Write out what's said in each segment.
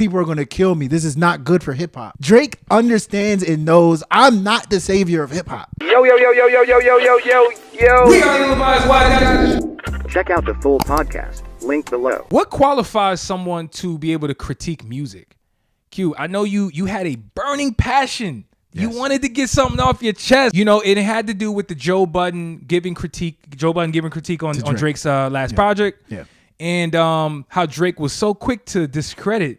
people are going to kill me. This is not good for hip hop. Drake understands and knows I'm not the savior of hip hop. Yo. We are ill-advised. Why? Check out the full podcast. Link below. What qualifies someone to be able to critique music? Q, I know you had a burning passion. Yes. You wanted to get something off your chest. You know, it had to do with the Joe Budden giving critique on Drake's last project. Yeah. And how Drake was so quick to discredit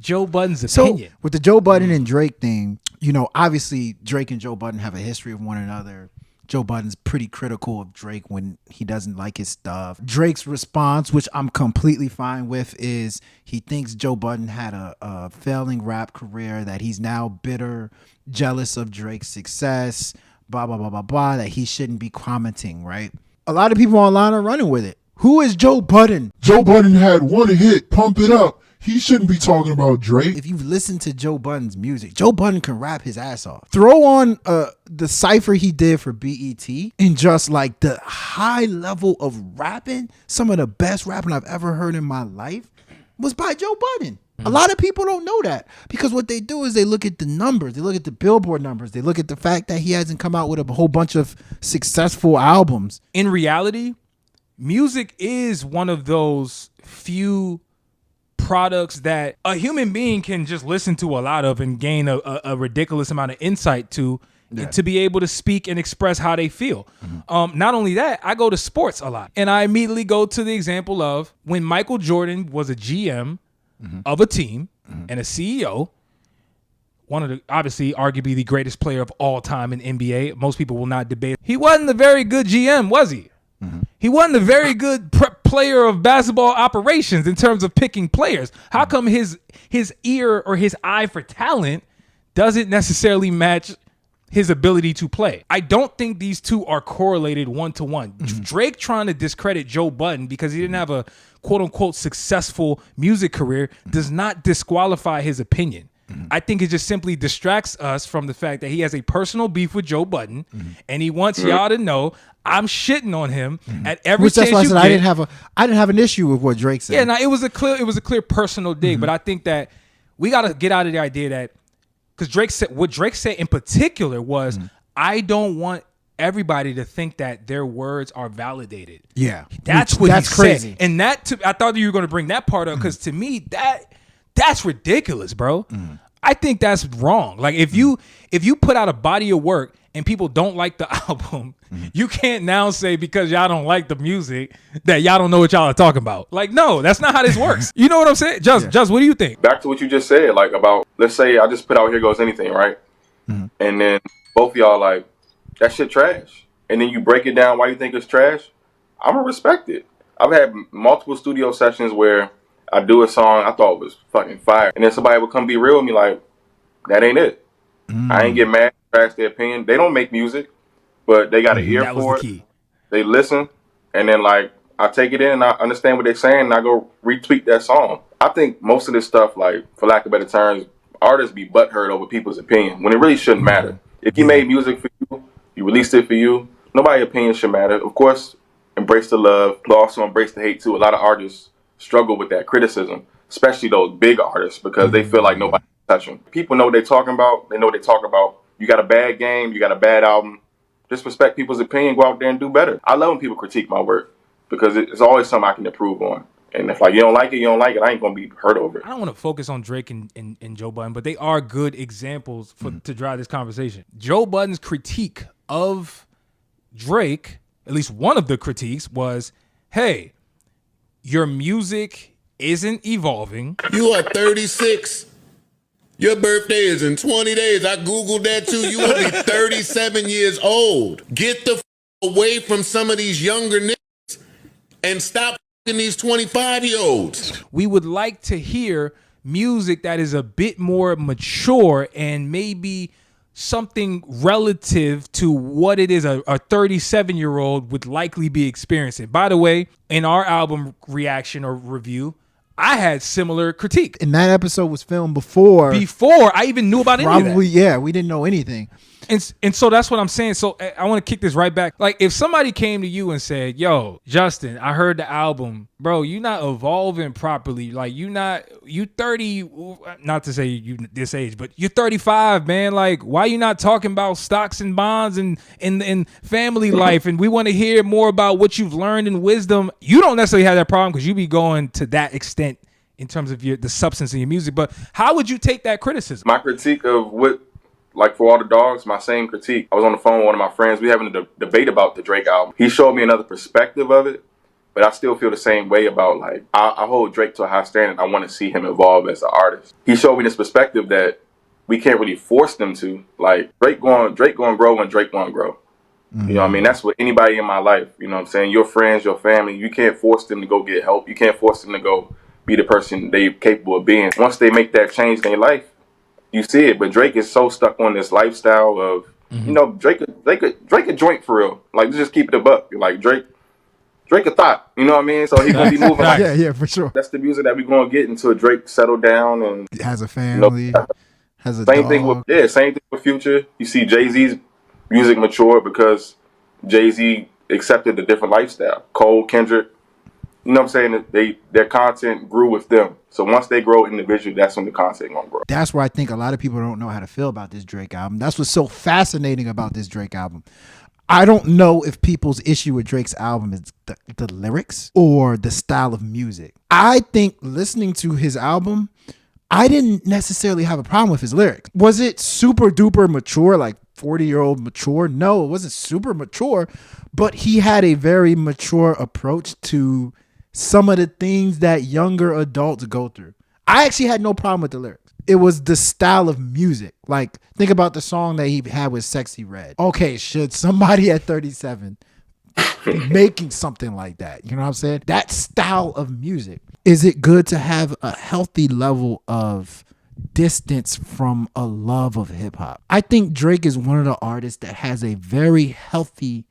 Joe Budden's opinion. So with the Joe Budden and Drake thing, you know, obviously Drake and Joe Budden have a history of one another. Joe Budden's pretty critical of Drake when he doesn't like his stuff. Drake's response, which I'm completely fine with, is he thinks Joe Budden had a failing rap career, that he's now bitter, jealous of Drake's success, blah, blah, blah, blah, blah, that he shouldn't be commenting, right? A lot of people online are running with it. Who is Joe Budden? Joe Budden had one hit, Pump It Up. He shouldn't be talking about Drake. If you've listened to Joe Budden's music, Joe Budden can rap his ass off. Throw on the cypher he did for BET and just like the high level of rapping, some of the best rapping I've ever heard in my life was by Joe Budden. A lot of people don't know that because what they do is they look at the numbers. They look at the Billboard numbers. They look at the fact that he hasn't come out with a whole bunch of successful albums. In reality, music is one of those few products that a human being can just listen to a lot of and gain a ridiculous amount of insight to be able to speak and express how they feel. Not only that, I go to sports a lot, and I immediately go to the example of when Michael Jordan was a GM of a team and a CEO, one of the, obviously, arguably the greatest player of all time in NBA. Most people will not debate. He wasn't a very good GM, was he? He wasn't a very good player of basketball operations in terms of picking players. How come his ear or his eye for talent doesn't necessarily match his ability to play? I don't think these two are correlated one-to-one. Drake trying to discredit Joe Budden because he didn't have a quote-unquote successful music career does not disqualify his opinion. I think it just simply distracts us from the fact that he has a personal beef with Joe Budden, and he wants y'all to know I'm shitting on him at every chance you get. I didn't have an issue with what Drake said. Yeah, no, it was a clear personal dig, but I think that we got to get out of the idea that because what Drake said in particular was, I don't want everybody to think that their words are validated. Yeah, that's what that's he crazy. Said. And I thought you were going to bring that part up because to me that's ridiculous, bro. I think that's wrong. Like if you put out a body of work and people don't like the album, you can't now say because y'all don't like the music that y'all don't know what y'all are talking about. Like, no, that's not how this works. You know what I'm saying? Just what do you think? Back to what you just said, like about, let's say I just put out Here Goes Anything, right? And then both of y'all like, that shit trash. And then you break it down why you think it's trash. I'm gonna respect it. I've had multiple studio sessions where I do a song I thought was fucking fire, and then somebody would come be real with me like, that ain't it. I ain't get mad, trash their opinion. They don't make music, but they got an ear for it. They listen, and then like I take it in and I understand what they're saying, and I go retweet that song. I think most of this stuff, like for lack of better terms, artists be butthurt over people's opinion when it really shouldn't matter. If you made music for you, you released it for you, nobody's opinion should matter. Of course, embrace the love, but also embrace the hate too. A lot of artists struggle with that criticism, especially those big artists, because they feel like nobody can touch them. People know what they're talking about. They know what they talk about. You got a bad game, you got a bad album. Just respect people's opinion, go out there and do better. I love when people critique my work because it's always something I can improve on. And if like you don't like it, you don't like it. I ain't gonna be hurt over it. I don't want to focus on Drake and Joe Budden, but they are good examples to drive this conversation. Joe Budden's critique of Drake, at least one of the critiques, was, hey, your music isn't evolving. You are 36. Your birthday is in 20 days. I Googled that too. You will be 37 years old. Get the away from some of these younger niggas and stop these 25-year-olds. We would like to hear music that is a bit more mature and maybe something relative to what it is a 37-year-old would likely be experiencing. By the way, in our album reaction or review, I had similar critique. And that episode was filmed before I even knew about any of that. Probably, yeah, we didn't know anything. And so that's what I'm saying. So I want to kick this right back. Like if somebody came to you and said, "Yo, Justin, I heard the album, bro. You not evolving properly. Like you 30. Not to say you this age, but you're 35, man. Like why you not talking about stocks and bonds and family life? And we want to hear more about what you've learned in wisdom. You don't necessarily have that problem because you be going to that extent in terms of the substance in your music. But how would you take that criticism? My critique of what, like For All the Dogs, my same critique. I was on the phone with one of my friends. We having a debate about the Drake album. He showed me another perspective of it, but I still feel the same way about, like, I hold Drake to a high standard. I want to see him evolve as an artist. He showed me this perspective that we can't really force them to. Like, Drake going to grow when Drake going to grow. Mm-hmm. You know what I mean? That's what anybody in my life, you know what I'm saying? Your friends, your family, you can't force them to go get help. You can't force them to go be the person they're capable of being. Once they make that change in their life, you see it. But Drake is so stuck on this lifestyle of, you know, Drake a joint for real. Like, let's just keep it a buck. Like, Drake a thought, you know what I mean? So he gonna be moving. Like, yeah, for sure. That's the music that we gonna get until Drake settle down and has a family, has a same dog. Same thing with Future. You see Jay-Z's music mature because Jay-Z accepted a different lifestyle. Cole, Kendrick, you know what I'm saying? Their content grew with them. So once they grow individually, that's when the content gonna grow. That's where I think a lot of people don't know how to feel about this Drake album. That's what's so fascinating about this Drake album. I don't know if people's issue with Drake's album is the lyrics or the style of music. I think listening to his album, I didn't necessarily have a problem with his lyrics. Was it super duper mature, like 40-year-old mature? No, it wasn't super mature, but he had a very mature approach to some of the things that younger adults go through. I actually had no problem with the lyrics. It was the style of music. Like, think about the song that he had with Sexy Red. Okay, should somebody at 37 be making something like that? You know what I'm saying? That style of music. Is it good to have a healthy level of distance from a love of hip hop? I think Drake is one of the artists that has a very healthy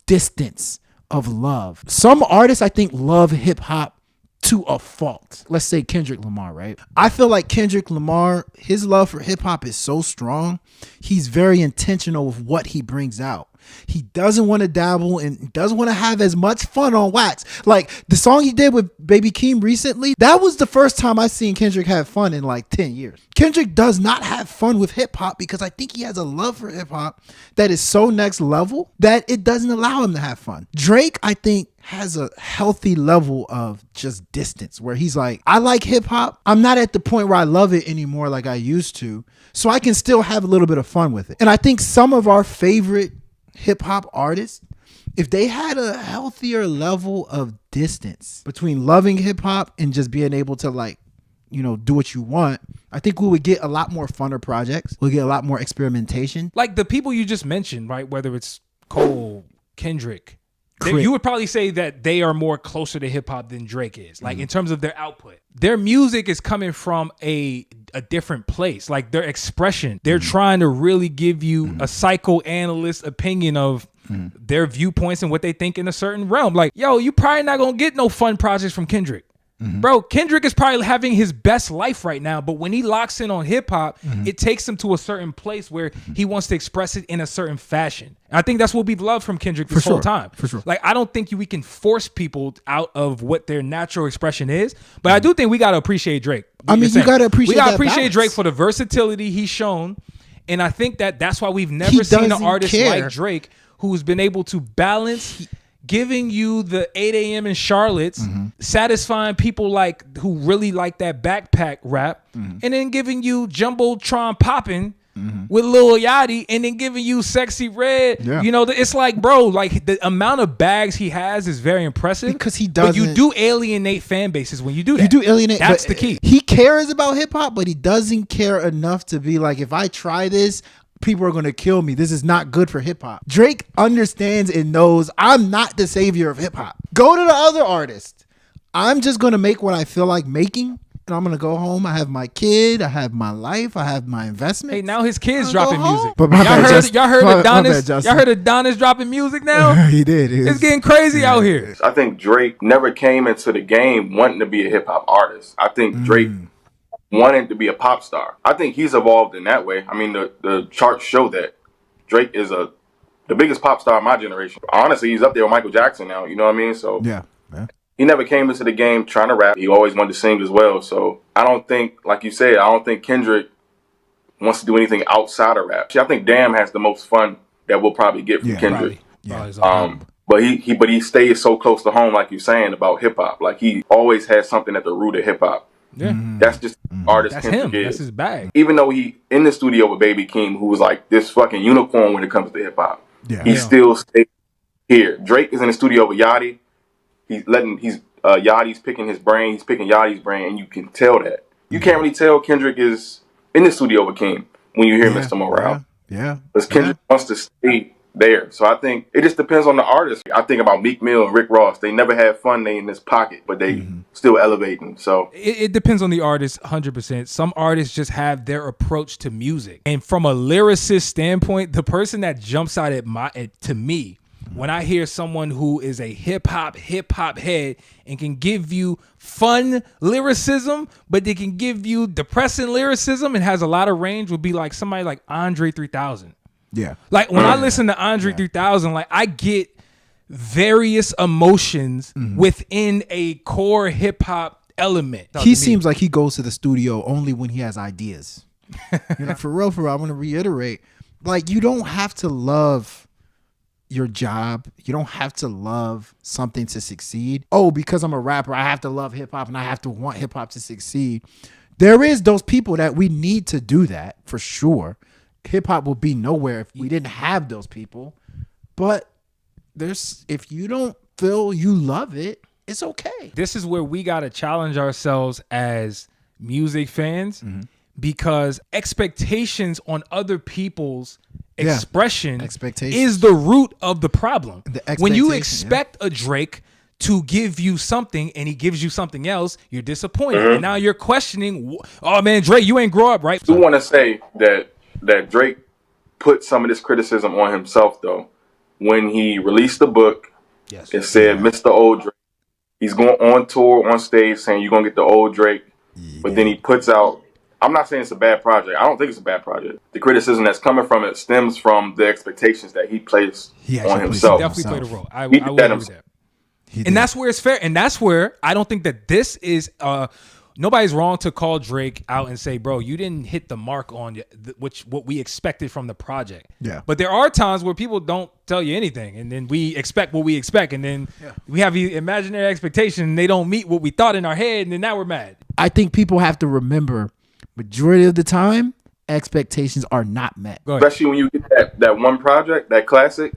distance of love. Some artists, I think, love hip hop to a fault. Let's say Kendrick Lamar, right? I feel like Kendrick Lamar, his love for hip hop is so strong. He's very intentional with what he brings out. He doesn't want to dabble and doesn't want to have as much fun on wax. Like the song he did with Baby Keem recently, that was the first time I seen Kendrick have fun in like 10 years. Kendrick does not have fun with hip hop because I think he has a love for hip hop that is so next level that it doesn't allow him to have fun. Drake, I think, has a healthy level of just distance where he's like, I like hip hop. I'm not at the point where I love it anymore like I used to. So I can still have a little bit of fun with it. And I think some of our favorite hip hop artists, if they had a healthier level of distance between loving hip hop and just being able to, like, you know, do what you want, I think we would get a lot more funner projects. We'll get a lot more experimentation. Like the people you just mentioned, right? Whether it's Cole, Kendrick, you would probably say that they are more closer to hip hop than Drake is. Like in terms of their output, their music is coming from a different place. Like their expression, they're trying to really give you a psychoanalyst opinion of their viewpoints and what they think in a certain realm. Like, yo, you probably not gonna get no fun projects from Kendrick. Bro, Kendrick is probably having his best life right now, but when he locks in on hip hop, it takes him to a certain place where he wants to express it in a certain fashion. And I think that's what we've loved from Kendrick this whole time. For sure. Like, I don't think we can force people out of what their natural expression is, but I do think we got to appreciate Drake. I mean, you got to appreciate Drake for the versatility he's shown. And I think that's why we've never seen an artist like Drake who's been able to balance giving you the 8 a.m. in Charlotte's, satisfying people like who really like that backpack rap, and then giving you Jumbotron popping with Lil Yachty, and then giving you Sexy Red. Yeah. You know, it's like, bro, like the amount of bags he has is very impressive. Because he doesn't. But you do alienate fan bases when you do that. You do alienate. That's the key. He cares about hip hop, but he doesn't care enough to be like, if I try this, people are going to kill me. This is not good for hip hop. Drake understands and knows I'm not the savior of hip hop. Go to the other artist. I'm just going to make what I feel like making. And I'm going to go home. I have my kid. I have my life. I have my investment. Hey, now his kid's dropping music. But y'all heard Adonis dropping music now? He did. It's getting crazy out here. I think Drake never came into the game wanting to be a hip hop artist. I think Drake wanted to be a pop star. I think he's evolved in that way. I mean, the charts show that. Drake is the biggest pop star of my generation. Honestly, he's up there with Michael Jackson now. You know what I mean? So Yeah. he never came into the game trying to rap. He always wanted to sing as well. So I don't think, like you said, I don't think Kendrick wants to do anything outside of rap. See, I think Damn has the most fun that we'll probably get from Kendrick. But he stays so close to home, like you're saying about hip hop. Like he always has something at the root of hip hop. Yeah, that's just artist. That's Kendrick him. is. That's his bag. Even though he in the studio with Baby Keem, who was like this fucking unicorn when it comes to hip hop, he still stays here. Drake is in the studio with Yachty. Yachty's picking his brain. He's picking Yachty's brain, and you can tell that. You can't really tell Kendrick is in the studio with Keem when you hear Mr. Morale. Yeah. Because Kendrick wants to stay there. So I think it just depends on the artist. I think about Meek Mill and Rick Ross. They never had fun. They in this pocket, but they still elevating. So it depends on the artist 100%. Some artists just have their approach to music. And from a lyricist standpoint, the person that jumps out to me when I hear someone who is a hip hop head and can give you fun lyricism, but they can give you depressing lyricism and has a lot of range, would be like somebody like Andre 3000. Yeah. Like when I listen to Andre 3000, like I get various emotions within a core hip hop element. He seems like he goes to the studio only when he has ideas. For real, I want to reiterate, like you don't have to love your job. You don't have to love something to succeed. Oh, because I'm a rapper, I have to love hip hop and I have to want hip hop to succeed. There is those people that we need to do that for sure. Hip hop will be nowhere if we didn't have those people. But if you don't feel you love it, it's okay. This is where we got to challenge ourselves as music fans because expectations on other people's expression is the root of the problem. When you expect a Drake to give you something and he gives you something else, you're disappointed. And now you're questioning, oh man, Drake, you ain't grow up, right? I do want to say that Drake put some of this criticism on himself, though. When he released the book, it said Mr. Old Drake. He's going on tour, on stage, saying you're going to get the old Drake. But then he puts out, I'm not saying it's a bad project. I don't think it's a bad project. The criticism that's coming from it stems from the expectations that he placed on himself. He definitely played a role. I will agree with that. And that's where it's fair. And that's where I don't think that this is... nobody's wrong to call Drake out and say, bro, you didn't hit the mark on what we expected from the project. Yeah. But there are times where people don't tell you anything, and then we expect what we expect, and then we have the imaginary expectation, and they don't meet what we thought in our head, and then now we're mad. I think people have to remember, majority of the time, expectations are not met. Especially when you get that one project, that classic,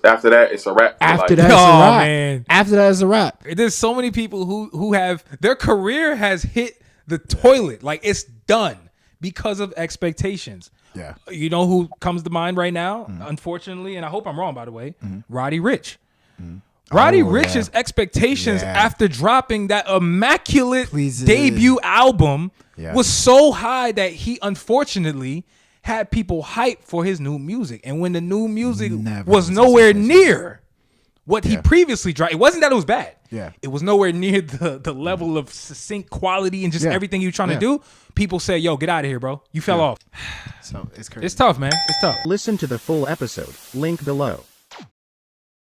after that, it's a wrap. After that, it's a wrap. Man. After that, it's a wrap. There's so many people who have their career has hit the toilet. Like it's done because of expectations. Yeah. You know who comes to mind right now? Unfortunately, and I hope I'm wrong, by the way, Roddy Ricch. Roddy Rich's expectations after dropping that immaculate debut album was so high that he unfortunately had people hype for his new music. And when the new music was nowhere near what he previously dropped, it wasn't that it was bad. Yeah. It was nowhere near the level of succinct quality and just everything you were trying to do. People say, yo, get out of here, bro. You fell off. So it's crazy. It's tough, man. It's tough. Listen to the full episode. Link below.